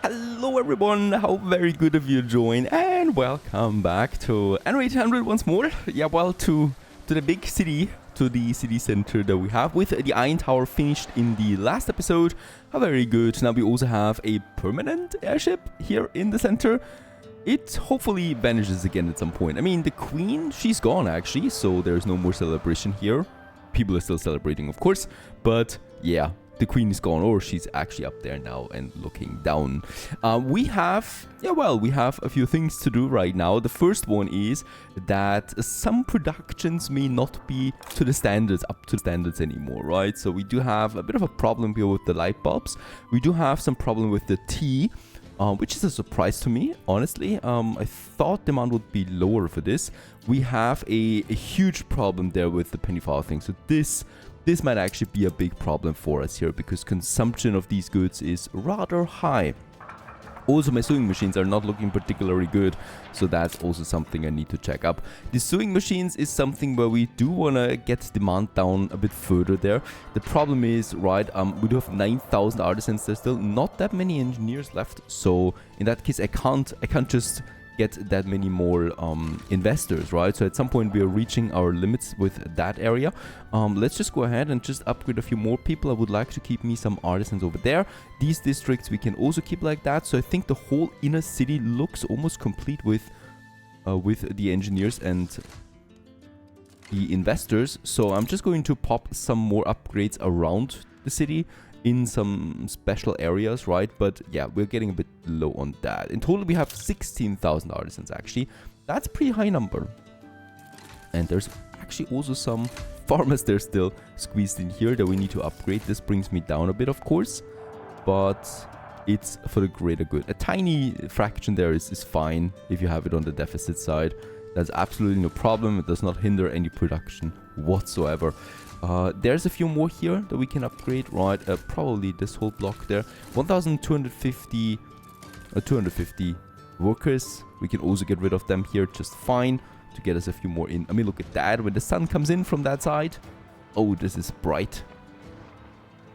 Hello everyone, how very good of you to join, and welcome back to Anno 800 once more. Yeah, well, to the big city, to the city center that we have with the Iron Tower finished in the last episode. How very good. Now we also have a permanent airship here in the center. It hopefully vanishes again at some point. I mean, the queen, she's gone actually, so there's no more celebration here. People are still celebrating, of course, but yeah. The queen is gone, or she's actually up there now and looking down. We have a few things to do right now. The first one is that some productions may not be up to the standards anymore, right? So we do have a bit of a problem here with the light bulbs. We do have some problem with the tea, which is a surprise to me, honestly. I thought demand would be lower for this. We have a huge problem there with the penny farthing. So this might actually be a big problem for us here because consumption of these goods is rather high. Also, my sewing machines are not looking particularly good, so that's also something I need to check up. The sewing machines is something where we do want to get demand down a bit further there. The problem is, right, we do have 9,000 artisans. There's still not that many engineers left, so in that case, I can't just get that many more investors, right? So at some point we are reaching our limits with that area. Let's just go ahead and just upgrade a few more people. I would like to keep me some artisans over there. These districts we can also keep like that. So I think the whole inner city looks almost complete with the engineers and the investors. So I'm just going to pop some more upgrades around the city in some special areas, right? But yeah, we're getting a bit low on that. In total, we have 16,000 artisans, actually. That's a pretty high number. And there's actually also some farmers there still squeezed in here that we need to upgrade. This brings me down a bit, of course, but it's for the greater good. A tiny fraction there is fine if you have it on the deficit side. That's absolutely no problem. It does not hinder any production whatsoever. There's a few more here that we can upgrade, right? Probably this whole block there. 1,250 250 workers. We can also get rid of them here just fine to get us a few more in. I mean, look at that. When the sun comes in from that side. Oh, this is bright.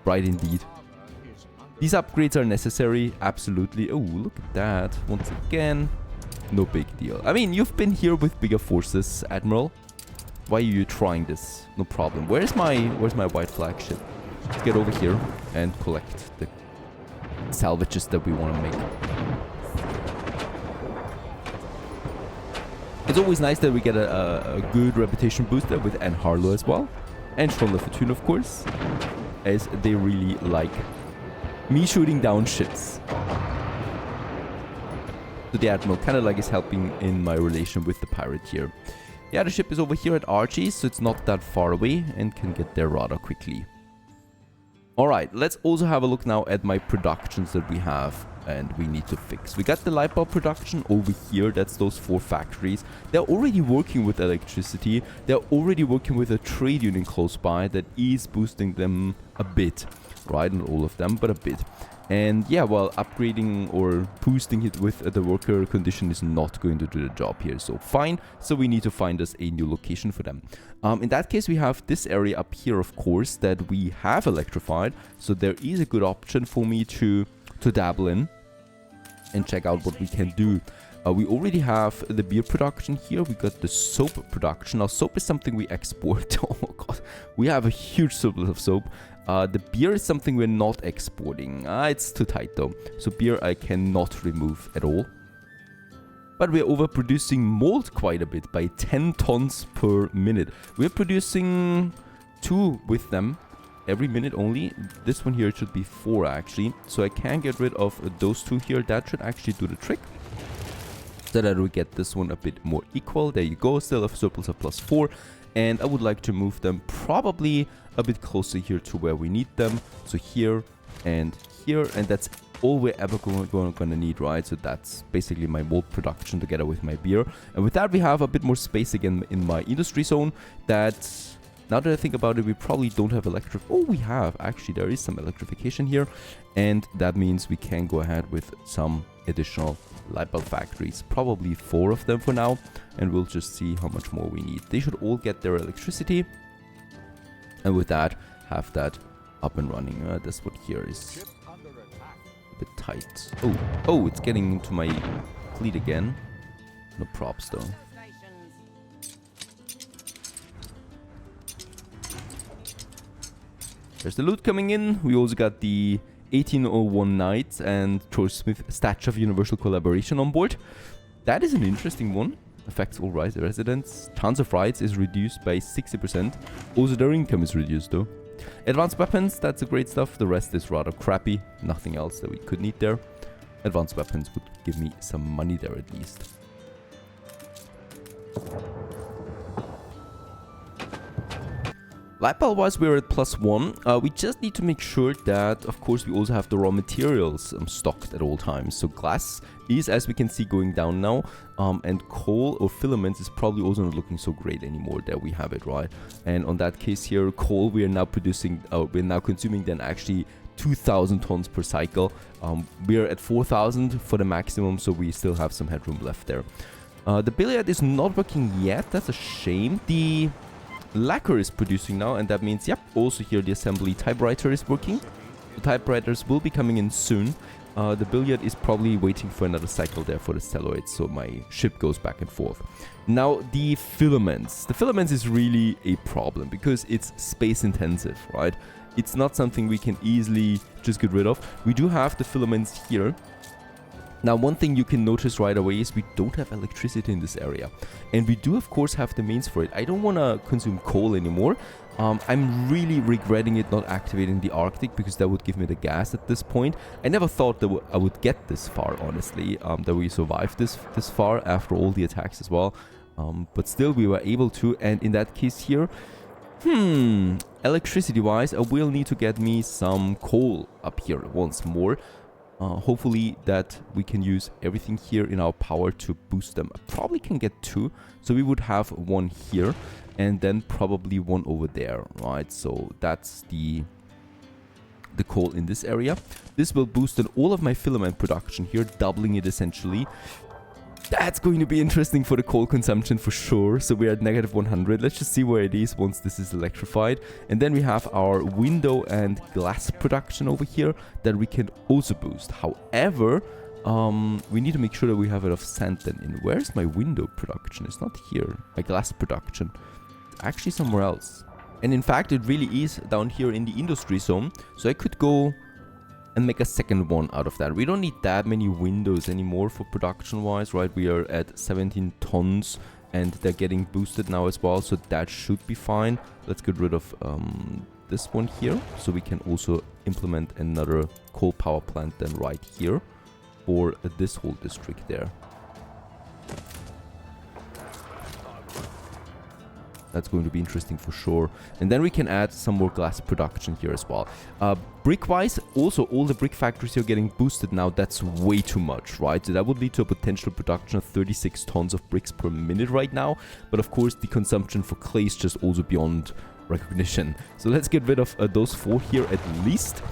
Bright indeed. These upgrades are necessary. Absolutely. Oh, look at that. Once again, no big deal. I mean, you've been here with bigger forces, Admiral. Why are you trying this? No problem. Where's my white flagship? Let's get over here and collect the salvages that we want to make. It's always nice that we get a good reputation booster with Anne Harlow as well. And Sean Fortune, of course, as they really like me shooting down ships. So the Admiral kind of like is helping in my relation with the pirate here. Yeah, the ship is over here at Archie, so it's not that far away and can get there rather quickly. Alright, let's also have a look now at my productions that we have and we need to fix. We got the light bulb production over here. That's those 4 factories. They're already working with electricity. They're already working with a trade union close by that is boosting them a bit. Right, not all of them, but a bit. And yeah, well, upgrading or boosting it with the worker condition is not going to do the job here. So fine. So we need to find us a new location for them. In that case, we have this area up here, of course, that we have electrified. So there is a good option for me to dabble in and check out what we can do. We already have the beer production here. We got the soap production. Now, soap is something we export. Oh, God. We have a huge surplus of soap. The beer is something we're not exporting. It's too tight though. So beer I cannot remove at all. But we're overproducing malt quite a bit by 10 tons per minute. We're producing 2 with them every minute only. This one here should be 4 actually. So I can get rid of those 2 here. That should actually do the trick. So that we get this one a bit more equal. There you go. Still a surplus of +4. And I would like to move them probably a bit closer here to where we need them. So here and here. And that's all we're ever going to need, right? So that's basically my malt production together with my beer. And with that, we have a bit more space again in my industry zone. That, now that I think about it, we probably don't have electric. Oh, we have. Actually, there is some electrification here. And that means we can go ahead with some additional light bulb factories, probably 4 of them for now, and we'll just see how much more we need. They should all get their electricity, and with that have that up and running. That's what here is bit tight. Oh, it's getting into my fleet again. No props though. There's the loot coming in. We also got the 1801 Knights and George Smith Statue of Universal Collaboration on board. That is an interesting one. Affects all residents. Chance of riots is reduced by 60%. Also their income is reduced though. Advanced weapons, that's a great stuff. The rest is rather crappy. Nothing else that we could need there. Advanced weapons would give me some money there at least. Light bulb wise, we're at +1. We just need to make sure that, of course, we also have the raw materials stocked at all times. So glass is, as we can see, going down now. And coal or filaments is probably also not looking so great anymore. There we have it, right? And on that case here, coal we are now producing, we're now consuming then actually 2,000 tons per cycle. We're at 4,000 for the maximum, so we still have some headroom left there. The billiard is not working yet. That's a shame. The lacquer is producing now, and that means, yep, also here the assembly typewriter is working. The typewriters will be coming in soon. The billiard is probably waiting for another cycle there for the celluloid, so my ship goes back and forth. Now, the filaments. The filaments is really a problem because it's space intensive, right? It's not something we can easily just get rid of. We do have the filaments here. Now, one thing you can notice right away is we don't have electricity in this area. And we do, of course, have the means for it. I don't want to consume coal anymore. I'm really regretting it not activating the Arctic because that would give me the gas at this point. I never thought that I would get this far, honestly, that we survived this far after all the attacks as well. But still, we were able to. And in that case here, electricity-wise, I will need to get me some coal up here once more. Hopefully that we can use everything here in our power to boost them. I probably can get 2. So we would have 1 here and then probably 1 over there, right? So that's the coal in this area. This will boost in all of my filament production here, doubling it essentially. That's going to be interesting for the coal consumption for sure. So we're at -100. Let's just see where it is once this is electrified. And then we have our window and glass production over here that we can also boost. However, we need to make sure that we have enough sand then in. Where's my window production? It's not here. My glass production. It's actually somewhere else. And in fact, it really is down here in the industry zone. So I could go and make a second one out of that. We don't need that many windows anymore for production wise, right? We are at 17 tons and they're getting boosted now as well, so that should be fine. Let's get rid of this one here, so we can also implement another coal power plant then right here for this whole district there. That's going to be interesting for sure. And then we can add some more glass production here as well. Brick-wise, also all the brick factories are getting boosted now. That's way too much, right? So that would lead to a potential production of 36 tons of bricks per minute right now. But of course, the consumption for clay is just also beyond recognition. So let's get rid of those 4 here at least.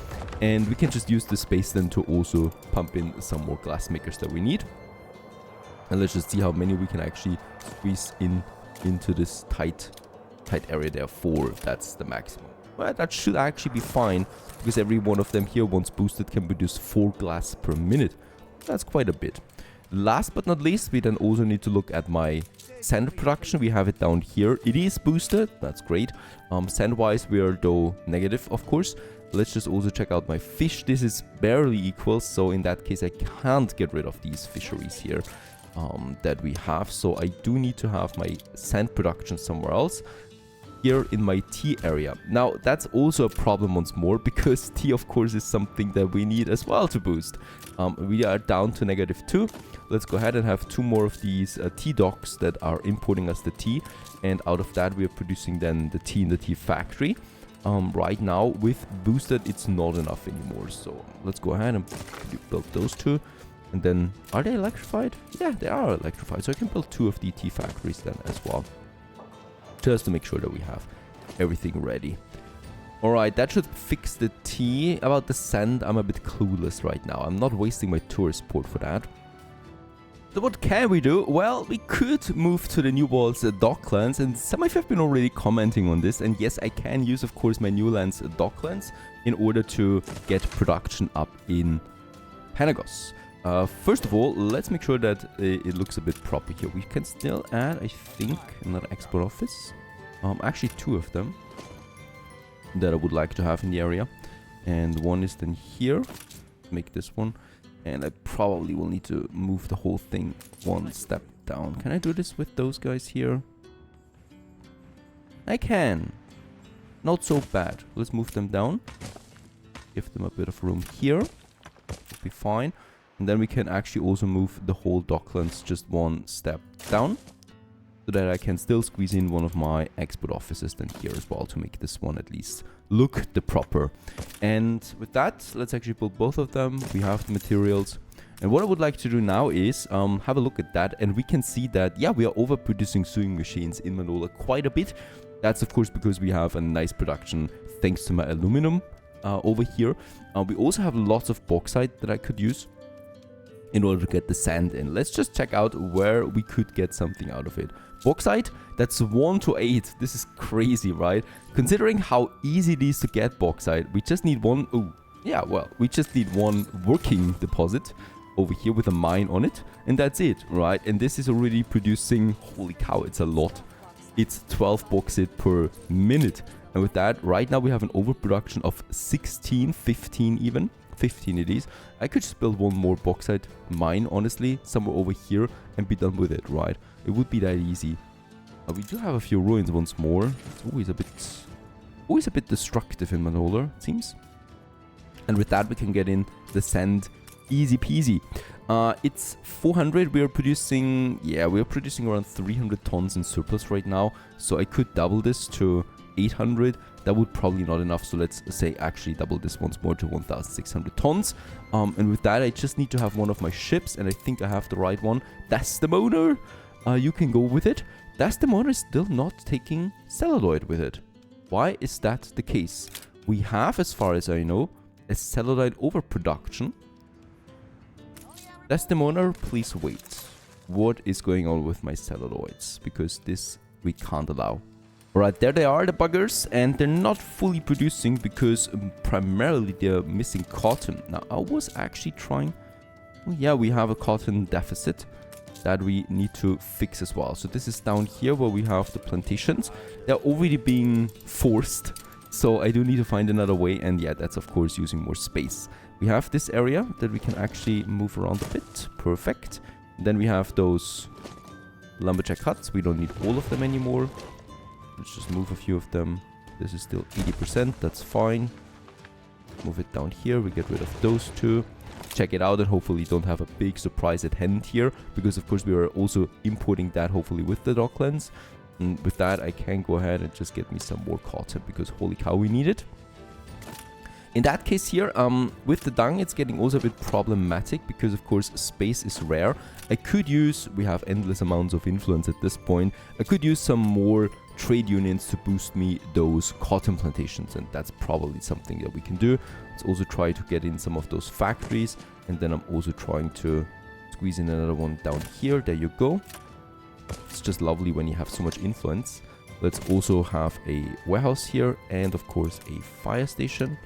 And we can just use the space then to also pump in some more glass makers that we need. And let's just see how many we can actually squeeze into this tight area there. 4, that's the maximum. Well, that should actually be fine because every one of them here, once boosted, can produce 4 glass per minute. That's quite a bit. Last but not least, we then also need to look at my sand production. We have it down here. It is boosted. That's great. Sand wise, we are though negative, of course. Let's just also check out my fish. This is barely equal, so in that case I can't get rid of these fisheries here that we have. So I do need to have my sand production somewhere else. Here in my tea area. Now that's also a problem once more because tea of course is something that we need as well to boost. We are down to -2. Let's go ahead and have 2 more of these tea docks that are importing us the tea, and out of that we are producing then the tea in the tea factory. Right now with boosted it's not enough anymore, so let's go ahead and build those 2. And then are they electrified? Yeah, they are electrified, so I can build 2 of the tea factories then as well, just to make sure that we have everything ready. Alright, that should fix the tea. About the sand, I'm a bit clueless right now. I'm not wasting my tourist port for that. So what can we do? Well, we could move to the New World's Docklands, and some of you have been already commenting on this. And yes, I can use, of course, my New Lands Docklands in order to get production up in Panagos. First of all, let's make sure that it looks a bit proper here. We can still add, I think, another export office. Actually, 2 of them that I would like to have in the area. And one is then here. Make this one. And I probably will need to move the whole thing 1 step down. Can I do this with those guys here? I can. Not so bad. Let's move them down. Give them a bit of room here. It'll be fine. And then we can actually also move the whole docklands just 1 step down. So that I can still squeeze in one of my export offices then here as well to make this one at least look the proper. And with that, let's actually build both of them. We have the materials. And what I would like to do now is have a look at that. And we can see that, yeah, we are overproducing sewing machines in Manola quite a bit. That's, of course, because we have a nice production thanks to my aluminum over here. We also have lots of bauxite that I could use in order to get the sand in. Let's just check out where we could get something out of it. Bauxite, that's 1 to 8. This is crazy, right? Considering how easy it is to get bauxite, we just need one... Oh, yeah, well, we just need 1 working deposit over here with a mine on it. And that's it, right? And this is already producing... Holy cow, it's a lot. It's 12 bauxite per minute. And with that, right now we have an overproduction of 16, 15 even. 15 it is. I could just build 1 more bauxite mine, honestly, somewhere over here and be done with it, right? It would be that easy. We do have a few ruins once more. It's always a bit destructive in Manola, it seems. And with that, we can get in the sand easy peasy. It's 400. We are producing around 300 tons in surplus right now. So I could double this to 800. That would probably not enough, so let's say actually double this once more to 1,600 tons. And with that, I just need to have one of my ships, and I think I have the right one. Desdemona! You can go with it. Desdemona is still not taking celluloid with it. Why is that the case? We have, as far as I know, a celluloid overproduction. Desdemona, please wait. What is going on with my celluloids? Because this we can't allow. Alright, there they are, the buggers, and they're not fully producing because primarily they're missing cotton. Now, I was actually trying... Well, yeah, we have a cotton deficit that we need to fix as well. So this is down here where we have the plantations. They're already being forced, so I do need to find another way, and yeah, that's of course using more space. We have this area that we can actually move around a bit. Perfect. Then we have those lumberjack huts. We don't need all of them anymore. Let's just move a few of them. This is still 80%. That's fine. Move it down here. We get rid of those 2. Check it out, and hopefully don't have a big surprise at hand here. Because, of course, we are also importing that, hopefully, with the docklands. And with that, I can go ahead and just get me some more cotton. Because, holy cow, we need it. In that case here, with the dung, it's getting also a bit problematic. Because, of course, space is rare. I could use... We have endless amounts of influence at this point. I could use some more trade unions to boost me those cotton plantations, and that's probably something that we can do. Let's also try to get in some of those factories, and then I'm also trying to squeeze in another one down here. There you go. It's just lovely when you have so much influence. Let's also have a warehouse here, and of course a fire station.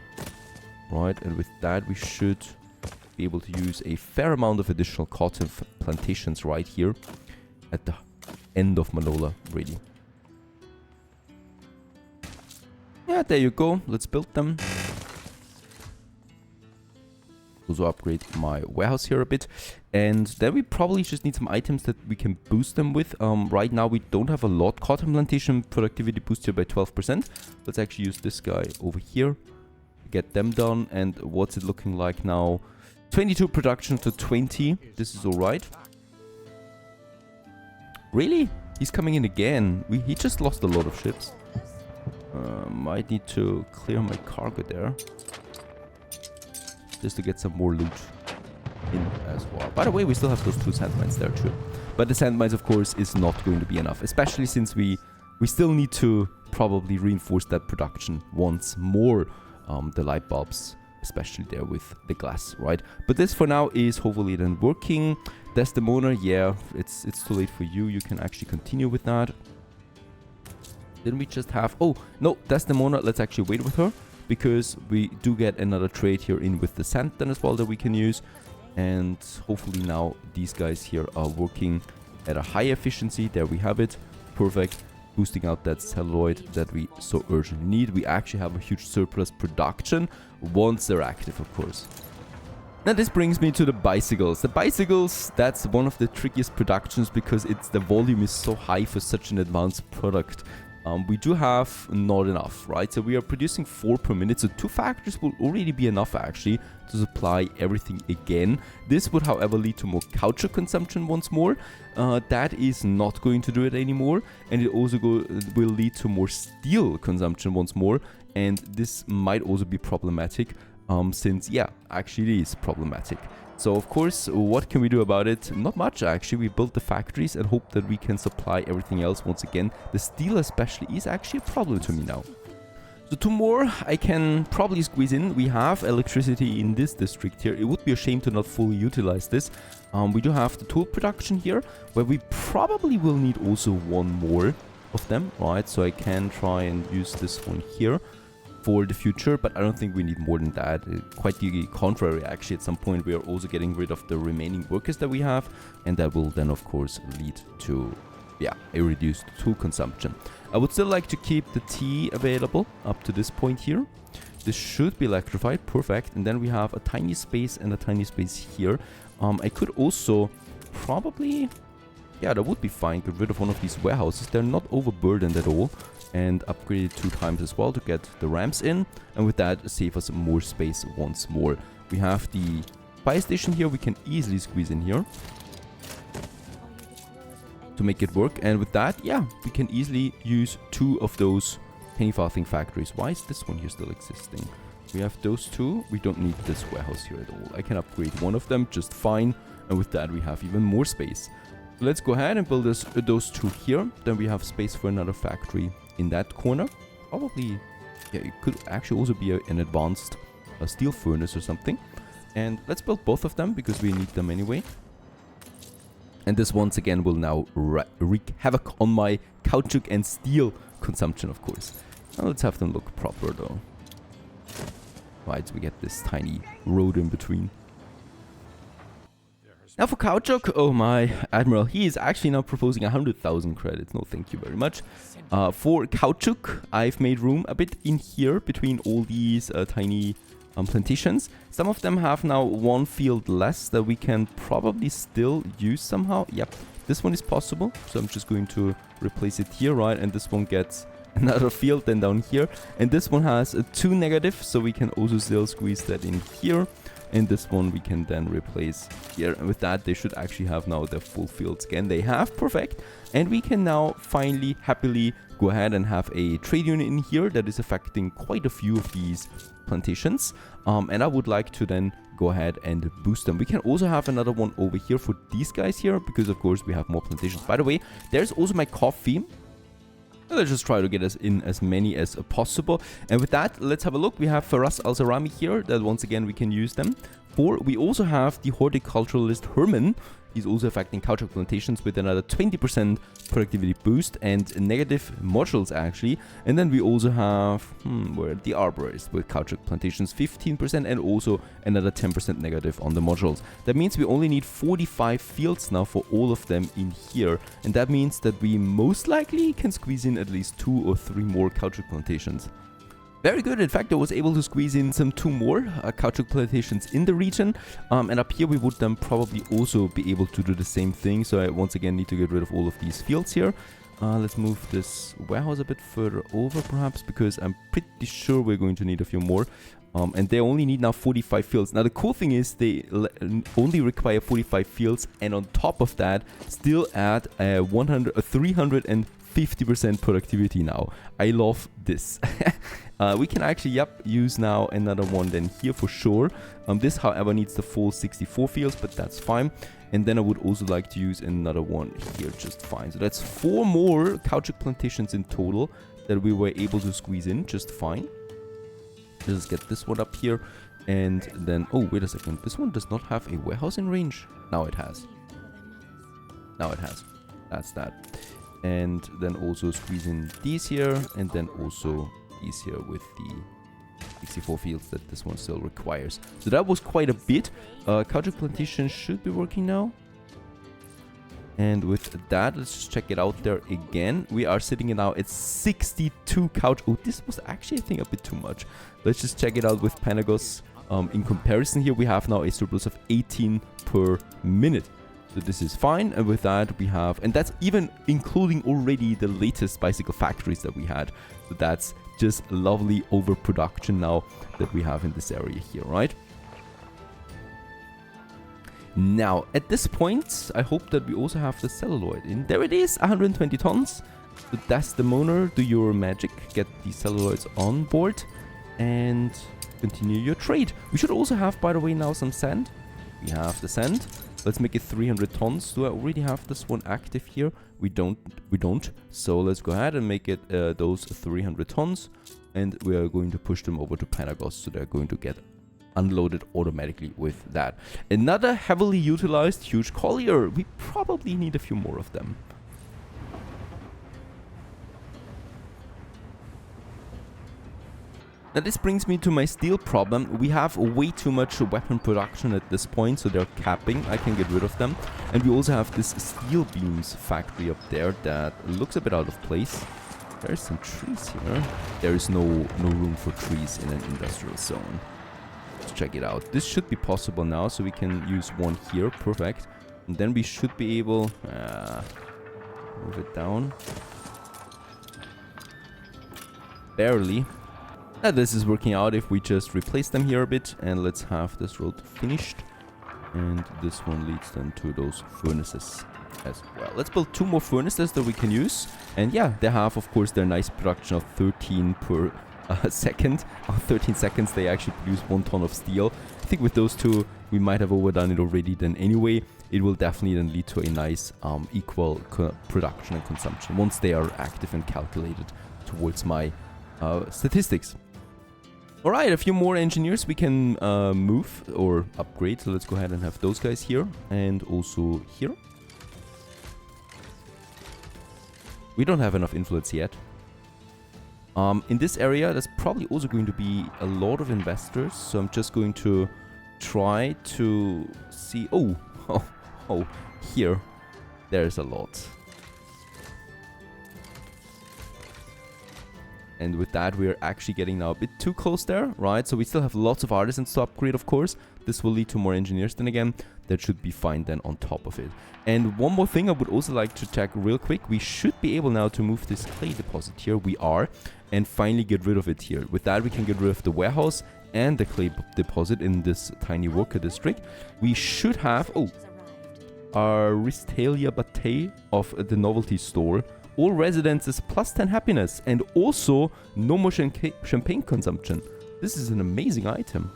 Right, and with that we should be able to use a fair amount of additional cotton plantations right here at the end of Manola, really. Yeah, there you go. Let's build them. Also upgrade my warehouse here a bit. And then we probably just need some items that we can boost them with. Right now we don't have a lot. Cotton plantation productivity boost here by 12%. Let's actually use this guy over here. Get them done. And what's it looking like now? 22 production to 20. This is alright. Really? He's coming in again. He just lost a lot of ships. Might need to clear my cargo there. Just to get some more loot in as well. By the way, we still have those 2 sand mines there too. But the sand mines, of course, is not going to be enough. Especially since we still need to probably reinforce that production once more. The light bulbs, especially there with the glass, right? But this for now is hopefully then working. Desdemona, yeah, it's too late for you. You can actually continue with that. Then we just have... Oh, no, Desdemona, let's actually wait with her. Because we do get another trade here in with the sand then as well that we can use. And hopefully now these guys here are working at a high efficiency. There we have it. Perfect. Boosting out that celluloid that we so urgently need. We actually have a huge surplus production once they're active, of course. Now this brings me to the bicycles. The bicycles, that's one of the trickiest productions because the volume is so high for such an advanced product. We do have not enough, right? So we are producing 4 per minute, so 2 factories will already be enough actually to supply everything again. This would however lead to more caoutchouc consumption once more. That is not going to do it anymore, and it also will lead to more steel consumption once more, and this might also be problematic since, yeah, actually it is problematic. So of course, what can we do about it? Not much actually. We built the factories and hope that we can supply everything else once again. The steel especially is actually a problem to me now. So 2 more I can probably squeeze in. We have electricity in this district here. It would be a shame to not fully utilize this. We do have the tool production here, where we probably will need also 1 more of them, right? So I can try and use this one here for the future, but I don't think we need more than that. Quite the contrary, actually. At some point we are also getting rid of the remaining workers that we have, and that will then of course lead to, yeah, a reduced tool consumption. I would still like to keep the tea available up to this point here. This should be electrified, perfect. And then we have a tiny space and a tiny space here. I could also probably, yeah, that would be fine, get rid of one of these warehouses. They're not overburdened at all, and upgrade it 2 times as well to get the ramps in, and with that save us more space once more. We have the fire station here. We can easily squeeze in here to make it work, and with that, yeah, we can easily use 2 of those penny farthing factories. Why is this one here still existing? We have those 2. We don't need this warehouse here at all. I can upgrade 1 of them just fine, and with that we have even more space. Let's go ahead and build those 2 here. Then we have space for another factory in that corner. Probably, yeah, it could actually also be an advanced steel furnace or something. And let's build both of them because we need them anyway. And this once again will now wreak havoc on my caoutchouc and steel consumption, of course. Now let's have them look proper though. Right, so we get this tiny road in between. Now for caoutchouc, oh my Admiral, he is actually now proposing 100,000 credits. No, thank you very much. For caoutchouc, I've made room a bit in here between all these tiny plantations. Some of them have now 1 field less that we can probably still use somehow. Yep, this one is possible. So I'm just going to replace it here, right? And this one gets another field then down here. And this one has a 2 negative, so we can also still squeeze that in here. And this one we can then replace here. And with that, they should actually have now their full fields again. They have, perfect. And we can now finally, happily go ahead and have a trade union in here that is affecting quite a few of these plantations. And I would like to then go ahead and boost them. We can also have another one over here for these guys here, because of course we have more plantations. By the way, there's also my coffee. Let's just try to get us in as many as possible. And with that, let's have a look. We have Faraz Al-Zarami here, that once again we can use them for. We also have the horticulturalist Herman. He's also affecting caoutchouc plantations with another 20% productivity boost and negative modules actually. And then we also have where the arborist with caoutchouc plantations 15% and also another 10% negative on the modules. That means we only need 45 fields now for all of them in here. And that means that we most likely can squeeze in at least 2 or 3 more caoutchouc plantations. Very good. In fact, I was able to squeeze in some 2 more caoutchouc plantations in the region. And up here we would then probably also be able to do the same thing. So I once again need to get rid of all of these fields here. Let's move this warehouse a bit further over perhaps, because I'm pretty sure we're going to need a few more. And they only need now 45 fields. Now the cool thing is they only require 45 fields, and on top of that still add 350% productivity now. I love this. We can actually, use now another one then here for sure. This, however, needs the full 64 fields, but that's fine. And then I would also like to use another one here just fine. So that's 4 more caoutchouc plantations in total that we were able to squeeze in just fine. Let's get this one up here. And then, oh, wait a second. This one does not have a warehouse in range. Now it has. Now it has. That's that. And then also squeeze in these here, and then also these here with the 64 fields that this one still requires. So that was quite a bit. Couch plantation should be working now. And with that, let's just check it out there again. We are sitting now at 62 couch. Oh, this was actually, I think, a bit too much. Let's just check it out with Panagos. In comparison here, we have now a surplus of 18 per minute. So this is fine. And with that, we have... And that's even including already the latest bicycle factories that we had. So that's just lovely overproduction now that we have in this area here, right? Now, at this point, I hope that we also have the celluloid in. There it is, 120 tons. So that's the moner. Do your magic. Get the celluloids on board. And continue your trade. We should also have, by the way, now some sand. We have the sand. Let's make it 300 tons. Do I already have this one active here? We don't. So let's go ahead and make it those 300 tons. And we are going to push them over to Panagos. So they're going to get unloaded automatically with that. Another heavily utilized huge collier. We probably need a few more of them. Now this brings me to my steel problem. We have way too much weapon production at this point, so they're capping. I can get rid of them. And we also have this steel beams factory up there that looks a bit out of place. There's some trees here. There is no room for trees in an industrial zone. Let's check it out. This should be possible now, so we can use one here. Perfect. And then we should be able... move it down. Barely. Now this is working out if we just replace them here a bit. And let's have this road finished. And this one leads then to those furnaces as well. Let's build 2 more furnaces that we can use. And yeah, they have, of course, their nice production of 13 per... second. 13 seconds they actually produce 1 ton of steel. I think with those 2 we might have overdone it already. Then anyway, it will definitely then lead to a nice equal production and consumption once they are active and calculated towards my statistics. Alright, a few more engineers we can move or upgrade. So let's go ahead and have those guys here and also here. We don't have enough influence yet. In this area, there's probably also going to be a lot of investors. So I'm just going to try to see... Oh, here. There's a lot. And with that, we're actually getting now a bit too close there, right? So we still have lots of artisans to upgrade, of course. This will lead to more engineers then again. That should be fine then on top of it. And one more thing I would also like to check real quick. We should be able now to move this clay deposit here. We are. And finally get rid of it here. With that, we can get rid of the warehouse and the clay deposit in this tiny worker district. We should have... Oh, our Ristalia Bate of the novelty store. All residences plus 10 happiness. And also no more champagne consumption. This is an amazing item.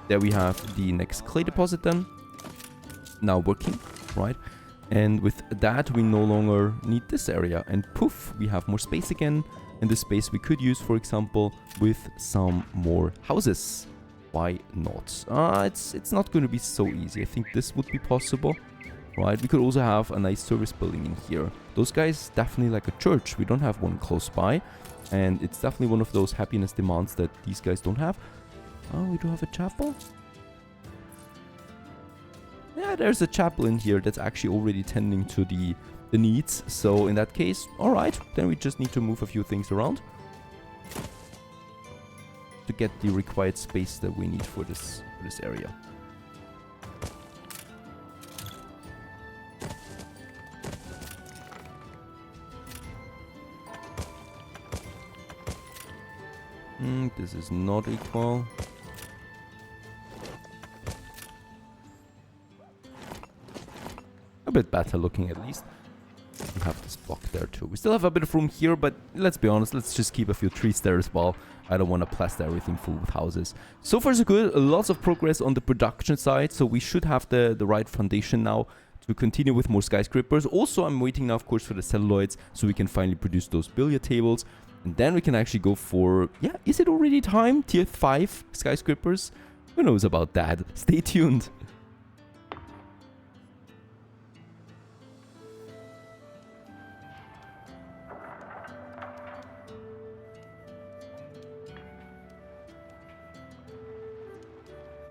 There we have the next clay deposit then. Now working, right? And with that, we no longer need this area. And poof, we have more space again. And the space we could use, for example, with some more houses. Why not? It's not going to be so easy. I think this would be possible, right? We could also have a nice service building in here. Those guys definitely like a church. We don't have one close by. And it's definitely one of those happiness demands that these guys don't have. Oh, we do have a chapel? Yeah, there's a chapel in here that's actually already tending to the needs. So in that case, alright, then we just need to move a few things around to get the required space that we need for this area. This is not equal. A bit better looking at least. We have this block there too. We still have a bit of room here, but let's be honest, let's just keep a few trees there as well. I don't want to plaster everything full with houses. So far so good. Lots of progress on the production side, so we should have the right foundation now to continue with more skyscrapers. Also, I'm waiting now, of course, for the celluloids so we can finally produce those billiard tables. And then we can actually go for... Yeah, is it already time? Tier 5 skyscrapers? Who knows about that? Stay tuned.